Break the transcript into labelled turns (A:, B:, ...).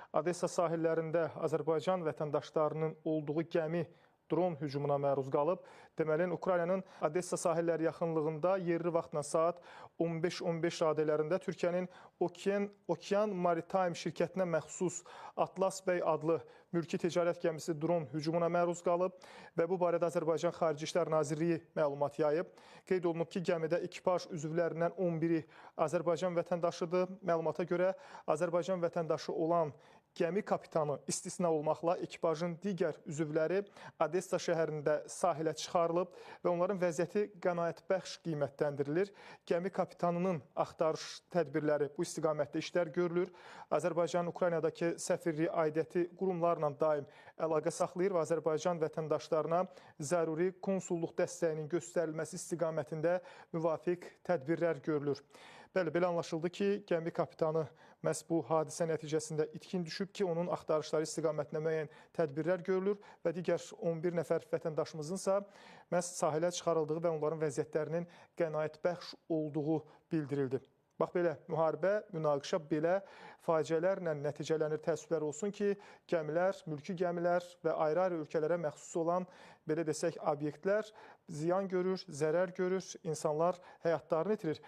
A: Odessa sahillərində Azərbaycan vətəndaşlarının olduğu gəmi dron hücumuna məruz qalıb. Deməli, Ukraynanın Odessa sahilləri yaxınlığında yerli vaxtla saat 15:15 radələrində Türkiyənin Okean Maritime şirkətinə məxsus Atlas Bey adlı mülki ticarət gəmisi dron hücumuna məruz qalıb və bu barədə Azərbaycan Xarici İşlər Nazirliyi məlumat yayıb. Qeyd olunub ki, gəmidə ekipaj üzvlərindən 11-i Azərbaycan vətəndaşıdır. Məlumata görə Azərbaycan vətəndaşı olan gəmi kapitanı istisna olmaqla ekipajın digər üzvləri Odessa şəhərində sahilə çıxarılıb və onların vəziyyəti qənaətbəxş qiymətləndirilir. Gəmi kapitanının axtarış tədbirləri bu istiqamətdə işlər görülür. Azərbaycan Ukraynadakı səfirliyi aidiyyəti qurumlarla daim əlaqə saxlayır və Azərbaycan vətəndaşlarına zəruri konsulluq dəstəyinin göstərilməsi istiqamətində müvafiq tədbirlər görülür. Bəli, belə anlaşıldı ki, gəmi kapitanı məhz bu hadisə nəticəsində itkin düşüb ki, onun axtarışları istiqamətində müəyyən tədbirlər görülür və digər 11 nəfər vətəndaşımızınsa məhz sahilə çıxarıldığı və onların vəziyyətlərinin qənaətbəxş olduğu bildirildi. Bax belə, müharibə, münaqişə belə faciələrlə nəticələnir. Təəssüflər olsun ki, gəmilər, mülki gəmilər və ayrı-ayrı ölkələrə məxsus olan, belə desək, obyektlər ziyan görür, zərər görür, insanlar həyatlarını itirir.